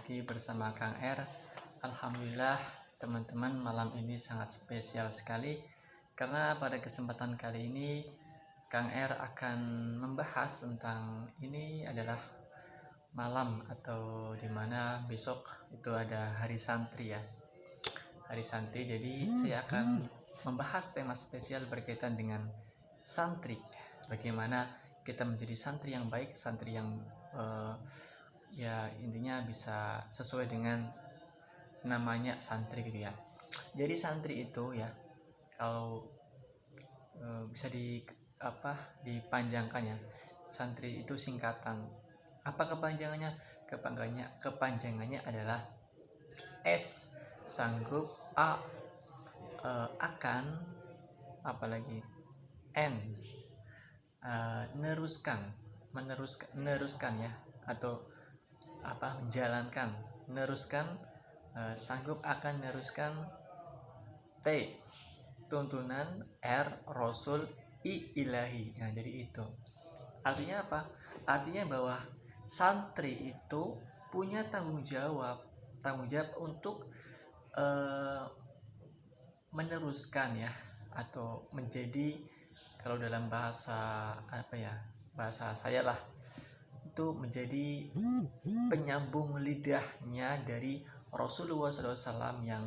lagi bersama Kang R. Alhamdulillah teman-teman, malam ini sangat spesial sekali karena pada kesempatan kali ini Kang R akan membahas tentang ini adalah malam atau dimana besok itu ada hari santri ya, hari santri. Jadi saya akan membahas tema spesial berkaitan dengan santri, bagaimana kita menjadi santri yang baik, santri yang ya intinya bisa sesuai dengan namanya santri gitu ya. Jadi santri itu ya, kalau bisa dipanjangkan ya, santri itu singkatan. Apa kepanjangannya? Kepanjangannya adalah S sanggup, A akan, apalagi N meneruskan ya, atau menjalankan, meneruskan, sanggup akan meneruskan, T tuntunan, R Rasul, I ilahi. Nah, jadi itu artinya apa? Artinya bahwa santri itu punya tanggung jawab untuk meneruskan ya, atau menjadi, kalau dalam bahasa bahasa saya lah, itu menjadi penyambung lidahnya dari Rasulullah SAW yang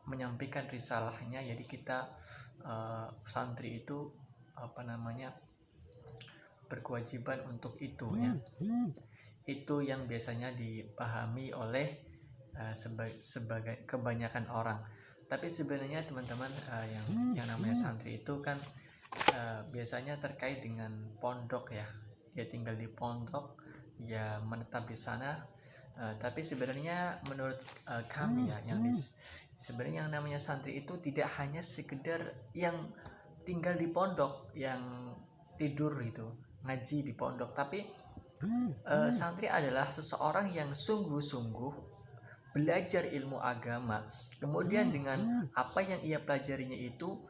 menyampaikan risalahnya. Jadi kita santri itu berkewajiban untuk itu ya. Itu yang biasanya dipahami oleh sebagai kebanyakan orang. Tapi sebenarnya teman-teman, yang namanya santri itu kan biasanya terkait dengan pondok ya. Dia tinggal di pondok, ya menetap di sana. Tapi sebenarnya menurut kami ya, sebenarnya yang namanya santri itu tidak hanya sekedar yang tinggal di pondok, yang tidur itu ngaji di pondok, tapi santri adalah seseorang yang sungguh-sungguh belajar ilmu agama, kemudian dengan apa yang ia pelajarinya itu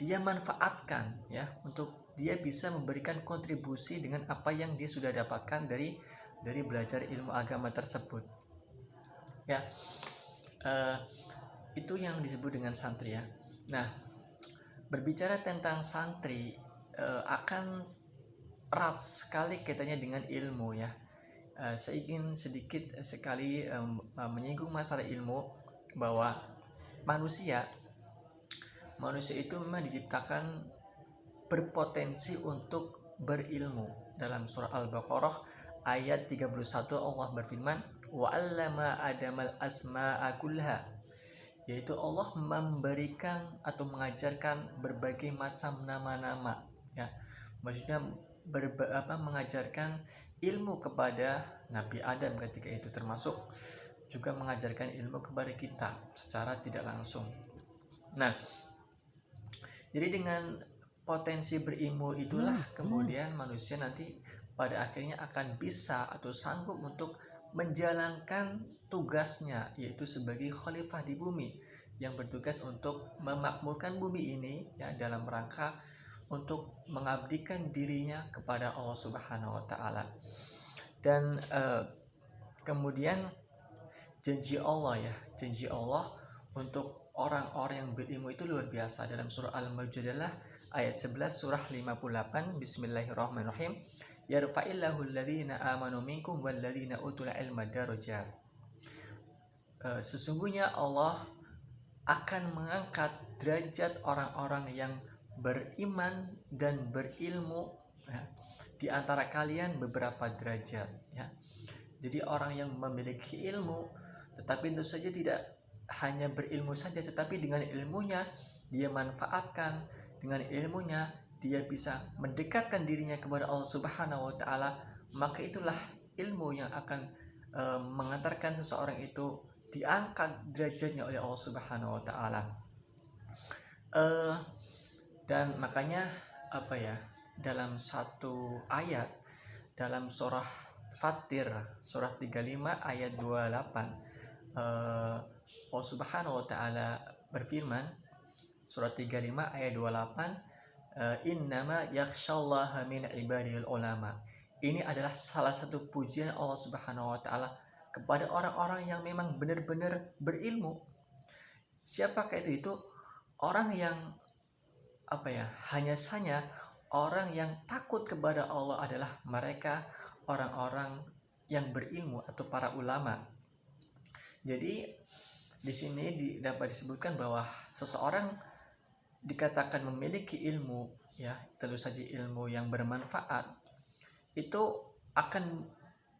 dia manfaatkan ya, untuk dia bisa memberikan kontribusi dengan apa yang dia sudah dapatkan dari belajar ilmu agama tersebut ya. Itu yang disebut dengan santri ya. Nah, berbicara tentang santri akan erat sekali kaitannya dengan ilmu ya. Saya ingin sedikit sekali menyinggung masalah ilmu, bahwa manusia itu memang diciptakan berpotensi untuk berilmu. Dalam surah Al-Baqarah ayat 31 Allah berfirman, wa 'allama adamal asma'a kullaha, yaitu Allah memberikan atau mengajarkan berbagai macam nama-nama ya. Maksudnya mengajarkan ilmu kepada Nabi Adam ketika itu, termasuk juga mengajarkan ilmu kepada kita secara tidak langsung. Nah, jadi dengan potensi berilmu itulah kemudian manusia nanti pada akhirnya akan bisa atau sanggup untuk menjalankan tugasnya, yaitu sebagai khalifah di bumi yang bertugas untuk memakmurkan bumi ini ya, dalam rangka untuk mengabdikan dirinya kepada Allah Subhanahu wa taala. Dan kemudian janji Allah untuk orang-orang yang berilmu itu luar biasa. Dalam surah Al-Mujadalah ayat 11 surah 58, bismillahirrahmanirrahim, yarfa'illahu alladhina amanu minkum walladhina utul ilma darajat. Sesungguhnya Allah akan mengangkat derajat orang-orang yang beriman dan berilmu ya, di antara kalian beberapa derajat ya. Jadi orang yang memiliki ilmu, tetapi tentu saja tidak hanya berilmu saja, tetapi dengan ilmunya dia manfaatkan, dengan ilmunya dia bisa mendekatkan dirinya kepada Allah Subhanahu wa taala, maka itulah ilmu yang akan mengantarkan seseorang itu diangkat derajatnya oleh Allah Subhanahu wa taala. Dan makanya dalam satu ayat dalam surah Fatir surah 35 ayat 28, Allah Subhanahu wa taala berfirman, surah 35 ayat 28, innama yakhsyallaha min ibadil ulama. Ini adalah salah satu pujian Allah Subhanahu wa taala kepada orang-orang yang memang benar-benar berilmu. Siapakah itu? Itu orang yang hanya saja orang yang takut kepada Allah adalah mereka orang-orang yang berilmu atau para ulama. Jadi di sini dapat disebutkan bahwa seseorang dikatakan memiliki ilmu, ya, tentu saja ilmu yang bermanfaat, itu akan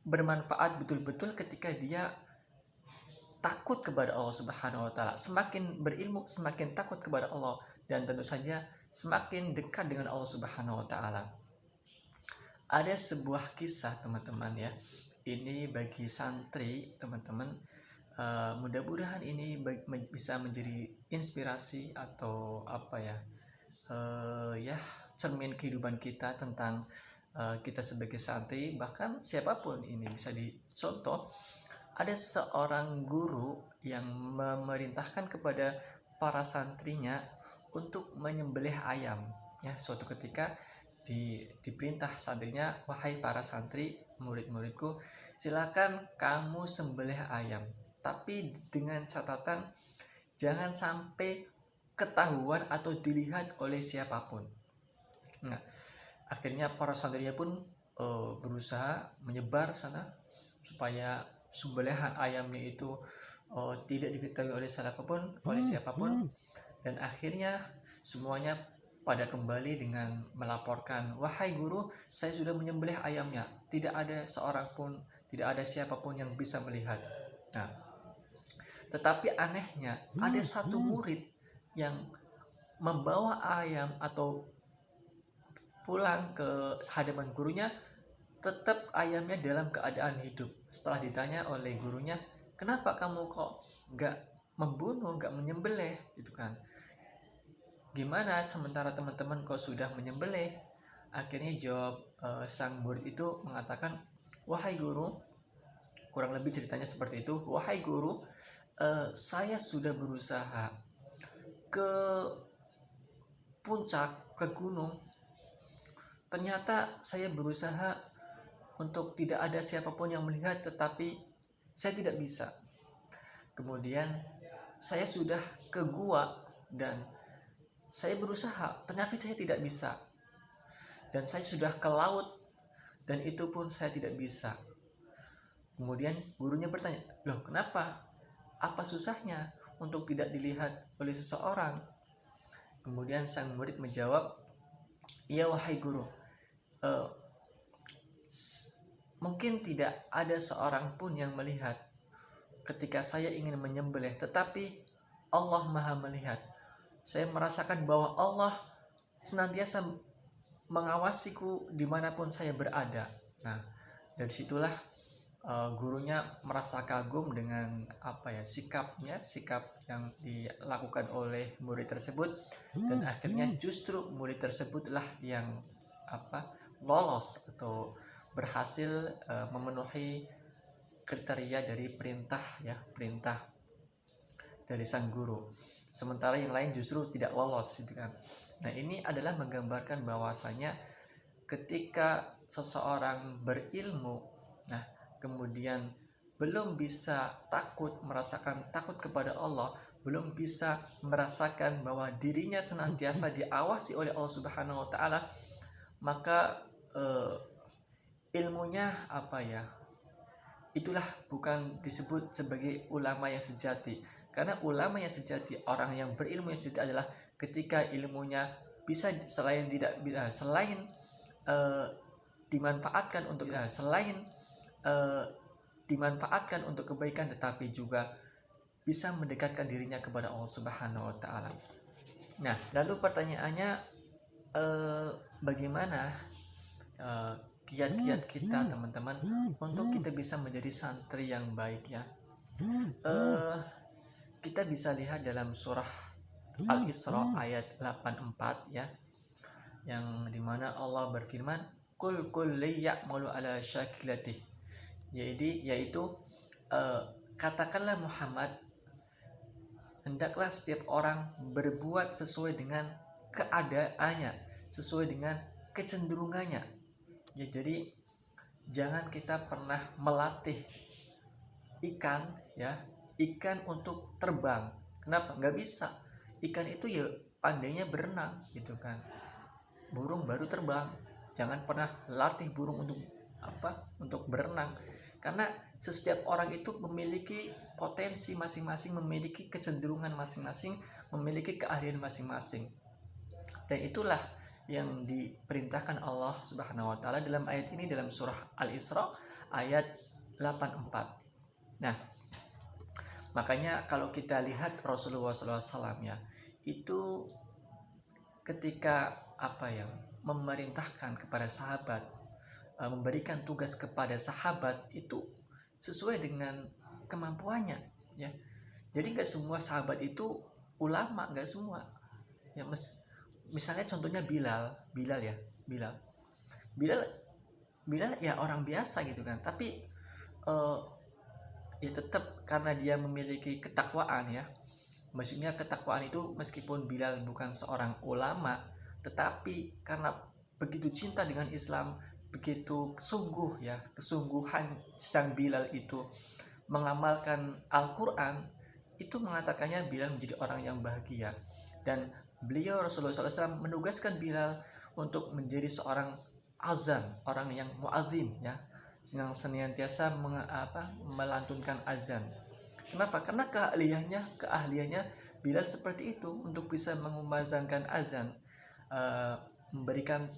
bermanfaat betul-betul ketika dia takut kepada Allah Subhanahu wa taala. Semakin berilmu, semakin takut kepada Allah, dan tentu saja semakin dekat dengan Allah Subhanahu wa taala. Ada sebuah kisah, teman-teman, ya. Ini bagi santri, teman-teman. Mudah-mudahan ini bisa menjadi inspirasi atau cermin kehidupan kita tentang kita sebagai santri, bahkan siapapun ini bisa dicontoh. Ada seorang guru yang memerintahkan kepada para santrinya untuk menyembelih ayam. Ya, suatu ketika diperintah santrinya, wahai para santri, murid-muridku, silakan kamu sembelih ayam, tapi dengan catatan jangan sampai ketahuan atau dilihat oleh siapapun. Nah, akhirnya para santrinya pun berusaha menyebar sana supaya sembelihan ayamnya itu tidak diketahui oleh siapapun, dan akhirnya semuanya pada kembali dengan melaporkan, wahai guru, saya sudah menyembelih ayamnya, tidak ada seorang pun, tidak ada siapapun yang bisa melihat. Nah, tetapi anehnya ada satu murid yang membawa ayam atau pulang ke hadapan gurunya, tetap ayamnya dalam keadaan hidup. Setelah ditanya oleh gurunya, kenapa kamu kok nggak membunuh, nggak menyembelih, gitu kan? Gimana sementara teman-teman kok sudah menyembelih? Akhirnya jawab sang murid itu mengatakan, wahai guru, kurang lebih ceritanya seperti itu, wahai guru, saya sudah berusaha ke puncak, ke gunung, ternyata saya berusaha untuk tidak ada siapapun yang melihat, tetapi saya tidak bisa. Kemudian saya sudah ke gua dan saya berusaha, ternyata saya tidak bisa. Dan saya sudah ke laut dan itu pun saya tidak bisa. Kemudian gurunya bertanya, loh kenapa? Apa susahnya untuk tidak dilihat oleh seseorang? Kemudian sang murid menjawab, iya wahai guru, mungkin tidak ada seorang pun yang melihat ketika saya ingin menyembelih, tetapi Allah Maha melihat. Saya merasakan bahwa Allah senantiasa mengawasiku dimanapun saya berada. Nah, dari situlah gurunya merasa kagum dengan sikap yang dilakukan oleh murid tersebut, dan akhirnya justru murid tersebutlah yang lolos atau berhasil memenuhi kriteria dari perintah dari sang guru, sementara yang lain justru tidak lolos, gitu kan. Nah, ini adalah menggambarkan bahwasanya ketika seseorang berilmu, nah kemudian belum bisa merasakan takut kepada Allah, belum bisa merasakan bahwa dirinya senantiasa diawasi oleh Allah Subhanahu wa taala, maka ilmunya itulah bukan disebut sebagai ulama yang sejati. Karena ulama yang sejati, orang yang berilmu yang sejati adalah ketika ilmunya bisa selain dimanfaatkan untuk kebaikan, tetapi juga bisa mendekatkan dirinya kepada Allah Subhanahu wa taala. Nah, lalu pertanyaannya, bagaimana kiat-kiat kita, teman-teman, untuk kita bisa menjadi santri yang baik, ya? Kita bisa lihat dalam surah Al-Isra ayat 84, ya, yang dimana Allah berfirman, kul ya'malu ala syakilatih, yaitu katakanlah Muhammad, hendaklah setiap orang berbuat sesuai dengan keadaannya, sesuai dengan kecenderungannya. Ya, jadi jangan kita pernah melatih ikan ya, ikan untuk terbang. Kenapa? Nggak bisa. Ikan itu ya pandainya berenang gitu kan. Burung baru terbang. Jangan pernah latih burung untuk apa? Untuk berenang. Karena setiap orang itu memiliki potensi masing-masing, memiliki kecenderungan masing-masing, memiliki keahlian masing-masing. Dan itulah yang diperintahkan Allah Subhanahu wa taala dalam ayat ini, dalam surah Al-Isra ayat 84. Nah, makanya kalau kita lihat Rasulullah SAW ya, itu ketika memerintahkan kepada sahabat, memberikan tugas kepada sahabat itu sesuai dengan kemampuannya ya. Jadi nggak semua sahabat itu ulama, nggak semua ya. Misalnya contohnya Bilal ya, Bilal ya orang biasa gitu kan, tapi ya tetap karena dia memiliki ketakwaan ya. Maksudnya ketakwaan itu meskipun Bilal bukan seorang ulama, tetapi karena begitu cinta dengan Islam, begitu kesungguhan sang Bilal itu mengamalkan Al-Quran, itu mengatakannya Bilal menjadi orang yang bahagia. Dan beliau Rasulullah SAW menugaskan Bilal untuk menjadi seorang azan, orang yang muadzin ya, yang senantiasa melantunkan azan. Kenapa? Karena keahliannya Bilal seperti itu, untuk bisa mengumandangkan azan, memberikan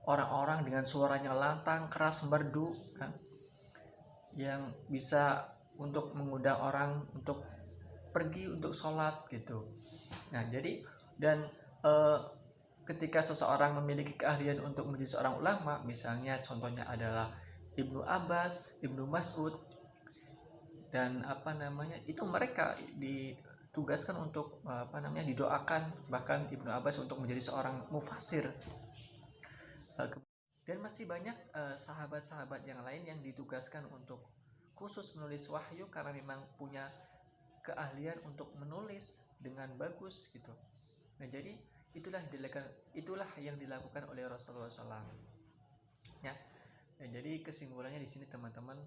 orang-orang dengan suaranya lantang, keras, merdu kan, yang bisa untuk mengundang orang untuk pergi untuk sholat gitu. Nah, jadi dan ketika seseorang memiliki keahlian untuk menjadi seorang ulama, misalnya contohnya adalah Ibnu Abbas, Ibnu Mas'ud, dan itu mereka ditugaskan untuk didoakan, bahkan Ibnu Abbas untuk menjadi seorang mufasir. Dan masih banyak sahabat-sahabat yang lain yang ditugaskan untuk khusus menulis wahyu karena memang punya keahlian untuk menulis dengan bagus gitu. Nah, jadi itulah yang dilakukan oleh Rasulullah SAW ya. Nah, jadi kesimpulannya di sini teman-teman,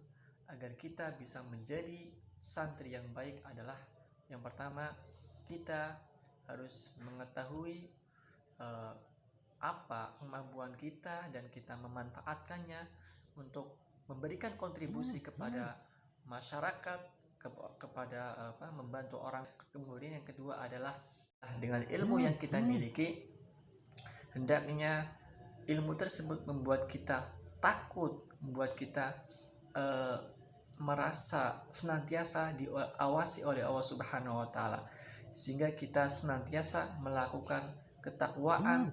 agar kita bisa menjadi santri yang baik adalah yang pertama, kita harus mengetahui apa kemampuan kita dan kita memanfaatkannya untuk memberikan kontribusi kepada masyarakat, kepada membantu orang. Kemudian yang kedua adalah dengan ilmu yang kita miliki, hendaknya ilmu tersebut membuat kita takut, membuat kita merasa senantiasa diawasi oleh Allah Subhanahu wa taala, sehingga kita senantiasa melakukan ketakwaan,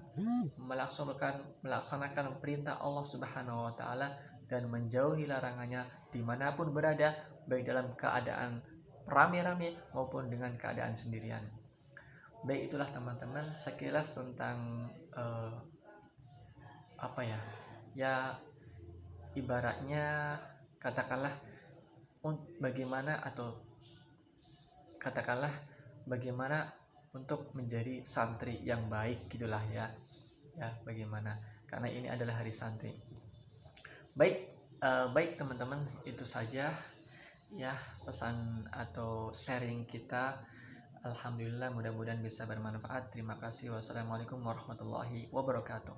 melaksanakan perintah Allah Subhanahu wa taala dan menjauhi larangannya dimanapun berada, baik dalam keadaan rame-rame maupun dengan keadaan sendirian. Baik, itulah teman-teman sekilas tentang ibaratnya katakanlah bagaimana untuk menjadi santri yang baik gitulah ya bagaimana, karena ini adalah hari santri. Baik teman-teman, itu saja ya pesan atau sharing kita. Alhamdulillah, mudah-mudahan bisa bermanfaat. Terima kasih. Wassalamualaikum warahmatullahi wabarakatuh.